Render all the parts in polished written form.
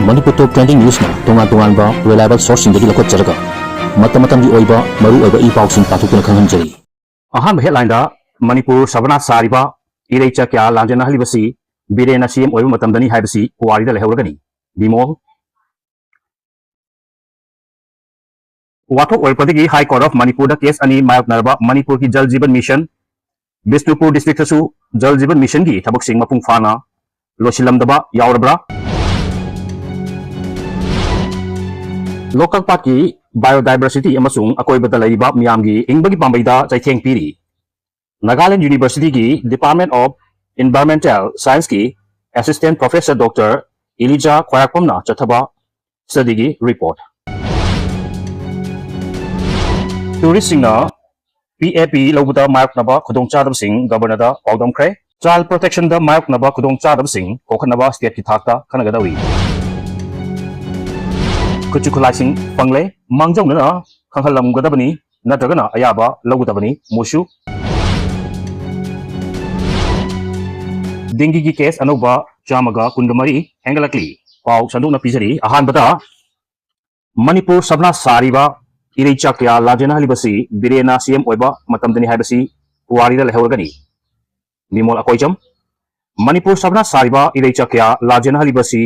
Manipur top trending news na tungan ba reliable source sing dagi lakot jaraga matam di oiba maru oiba I pausing patukuna khanghanjari ahan headline da Manipur sabana sariba ireicha kya lanjana halibasi N.Biren CM oiba matamdani haibasi puwarida leihuragani bimol wathok oipadagi High Court of Manipur da case ani mayok narba Manipur ki Jal Jeevan Mission Bishnupur district su Jal Jeevan Mission gi thabak sing mapung Fana losilamdaba yaurabra local park ki biodiversity amasung akoi bada laiba miyamgi ingbagi pambaida chaitheng piri Nagaland University ki Department of Environmental Science ki Assistant Professor Dr. Elijah Kwarakpamna chathaba study ki report tourist singna PAP lobada mayok naba khudong chadam sing governor da paudam kre child protection da mayok naba khudong chadam sing kokhanaba state ki thakta khanagadawi kuchukulai sing pangle mangjong na khanghalam gadabani natragana ayaba logudabani mushu dengue ki case anoba chamaga kundamari hengalakli pau sandu na pijari ahan bata Manipur sabna sariba ireicha kya lajena halibasi N.Biren CM oiba matamdani haibasi puwarida leihuragani mimol akoijam Manipur sabna sariba ireicha kya lajena halibasi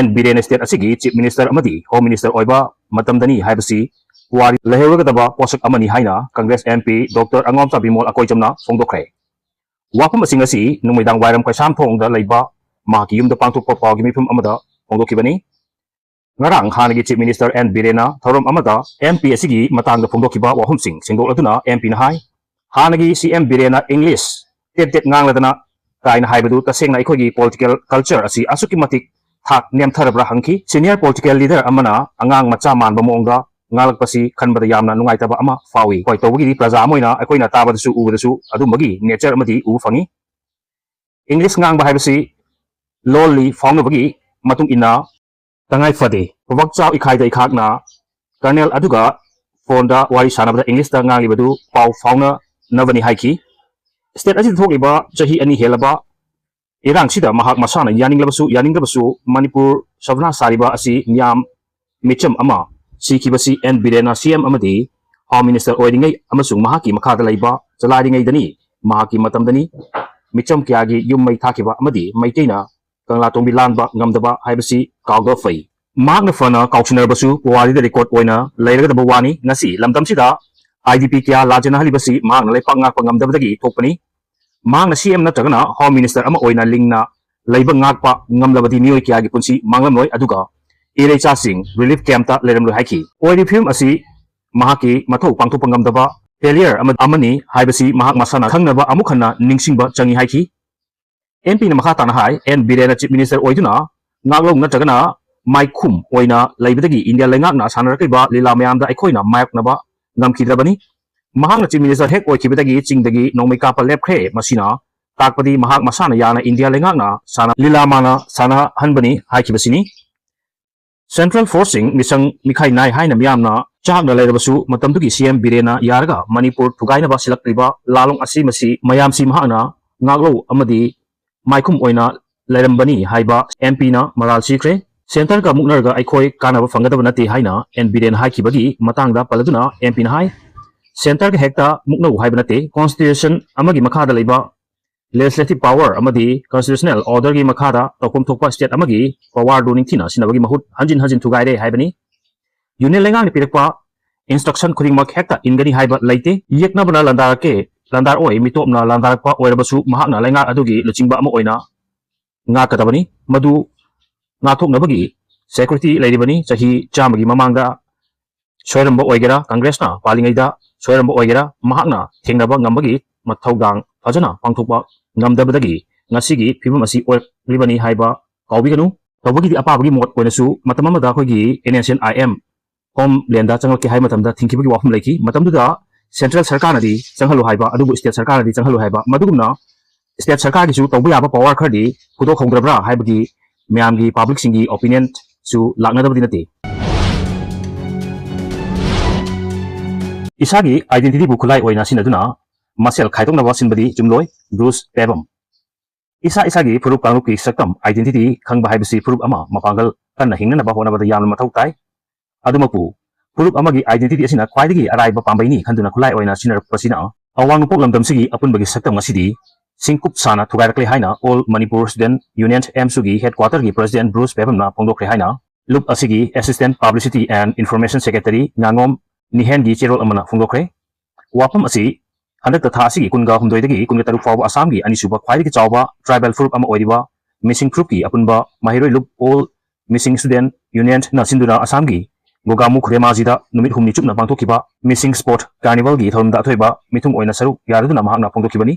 N.Biren state asigi chief minister amadi home minister oiba matamdani haibasi puwari leihuragadaba posak amani haina Congress MP Dr. Angomsa bimol akoijamna fongdokre wapam asing asi numaidang wairam kaisam thong da leiba mahaki yumda pangthokpa pawgi mifum amada fongdokibani ngarang hanagi chief minister N.Biren thorom amada MP asigi matangda fongdokiba wahumsing singdokladuna MP na hai hanagi CM N.Biren English tet ngangladana kaina haibadu tasengna ikhogi political culture asi asuki matik thak nemtharabra hangki senior political leader amana angang macha manba monga ngalakpasi khanbada yamna nungaitaba ama fawi hoi tawgi praja amoina akoina tabadasu ubadasu adumagi nature amadi u fangi English ngang ba haibasi lolli fawnabagi matung ina tangai fade pawak chaw ikhaida ikhakna colonel aduga fonda wari sanabada English ta ngangi badu paw fawna navani haiki state aji thokliba chahi ani helaba irang sida mahak masana yaninglabasu Manipur sabna sariba asi miyam micham ama sikibasi N.Biren CM amadi home minister oiringai amasung mahaki makhada laiba chalaringai dani mahaki matamdani micham kyagi yummai thakiba amadi maiteina kangla tongbi lanba ngamdaba haibasi kawga fai magna fana kauchinarbasu puwarida record oina leiradaba wani ngasi lamdamsida IDP kya lajana halibasi magna leipak ngakpa ngamdabadagi thokpani Mang CM na tagana home minister ama oina lingna leiba ngakpa ngamlabadi mioi kyagi punsi manglamloi aduga ireicha sing relief camp ta leramloi haiki oiri film asi mahaki mathau pangthokpa ngamdaba failure amani haibasi mahak masana khangnaba amukhanna ningsingba changi haiki MP na makha tana hai N.Biren chief minister oiduna ngaglong na tagana maikhum oina leibadagi India lengakna sanarakiba lila mayamda aikhoina mayaknaba ngamkidrabani mahakna chief minister hek oikibadagi chingdagi nongmai kapa lepkhre masina takpadi mahak masana yana India lengakna sana lila mana sana hanbani haikibasini central forcing misang mikhai nai haina miyamna chakna leirabasu matamdugi CM N.Biren yaraga Manipur thugaina ba silakriba lalong asi masi mayamsi mahakna ngaglo amadi maikhum oina leirambani haiba MP na maral sikre center ka muknarga aikhoi kanaba fangadaba nati haina N.Biren haikibagi matangda paladuna MP na hai center ka hekta mukna haiba nate constitution amagi makhada leiba legislative power amadi constitutional order gi makhada tokom thokpa state amagi power do ningthina sinabagi mahut hanjin thugaire haibani union lengang ni pirakpa instruction khuding mak hekta ingani haiba leite yekna bana landar oi mitopna landarakpa oirabasu mahakna lenga adugi luchingba ama oina nga katabani madu nga thoknabagi security leiribani chahi chamagi mamangda soiramba oigera congress na palingaida soiramba oigera mahakna thengnaba ngambagi mathaugang fajana pangthokpa ngamdabadagi ngasigi phibam asi oiribani haiba kawbiganu tawbagi apabagi mot oinasu matamamada khogi NSN IM home lenda changalki hai matamda thingkibagi wafum leiki matamduda central sarkar nadi changhalu haiba adugu state sarkar nadi changhalu haiba madugumna state sarkar gi su tawbu yaba power khadi khudok hongdrabra haibagi myamgi public singi opinion su laknadabadi nati isagi identity bu khulai oina sinaduna masel khaitoknaba sinbadi jumloi Bruce Pebam isagi furup kangrup ki saktam identity khangba haibasi furup ama mapangal kanna hingnanaba honabada yamna mathau tai adumaku purup amagi identity asina khwaidagi araiba pambaini khanduna khulai oina sinarapasina awang nupok lamdamsigi apunbagi saktam ngasidi singkup sana thugairakle haina All Manipur Student Union MSUgi headquarter gi President Bruce Pebamna phongdokre haina loop asigi Assistant Publicity and Information Secretary Ngangom Nihen gi cherol amana phongdokre wapam asi handak tha asigi kunga humdoidagi kunga taruk fawa Assam gi anisuba khwaidagi chawba tribal group ama oiriba missing group gi apunba mahiroi loop All Missing Student Union na sinduna Assam gi Gogamu Kremazida numit humni chupna pangthokiba Missing Sport Carnival gi thorumda athoiba mitung oina saruk yaraduna mahakna phongdokibani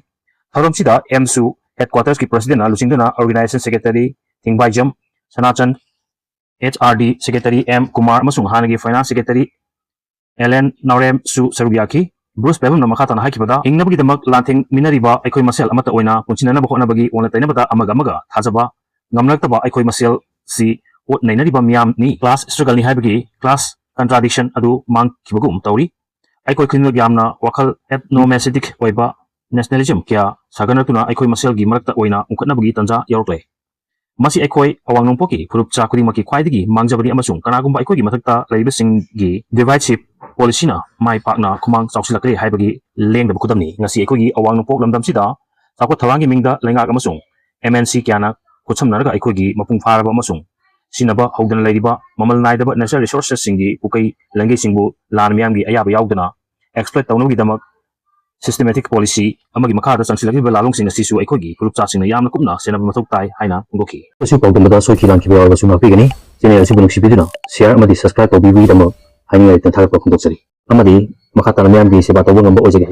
thorom sida MSU headquarters ki president Lusingduna organization secretary Thingbaijam Sanachan HRD secretary M Kumar amasung hanagi finance secretary Ellen Naurem Su Sarugyaki Bruce Pebam na makhatana haikibada ingnabagi damak lanthing minariba aikoi masel amata oina punchina na bagi ona tainabada amaga thajaba ngamlaktaba aikoi masel si ot nainariba miyam ni class struggle ni haibagi class contradiction adu mang kibagum tauri aikoi khinno yamna wakhal ethnomacetic oiba nationalism kya saganatuna aikoi masel gi marakta oina ungkatnabagi tanja yaurokle masi aikoi awang nongpoki phurupcha kurimaki khwaidagi mangjabani amasung kanagumba aikoi gi mathakta laibasing gi divisive policy na mai pakna khumang chawsilakre haibagi lengdaba khudamni ngasi aikoi gi awang nongpok lamdamsida chakwa thawangi mingda lengak amasung MNC kyana khutsamnaraga aikoi gi mapung pharaba amasung sinaba hogdana lairiba mamal naidaba natural resources singi pukai langai singbu lan miyamgi ayaba yaudana exploit tawnogi damak systematic policy amagi makada changsilaki lalung singa sisu aikoi group cha singna yamna kupna senaba mathok tai haina ngoki Asu pawdamada soikilan kibawa basu mapigani channel asi bunuk sibiduna share amadi subscribe tawbibi damo haingai tan tharap khondok sari amadi makhatana miyam gi seba tawbo ngamba ojage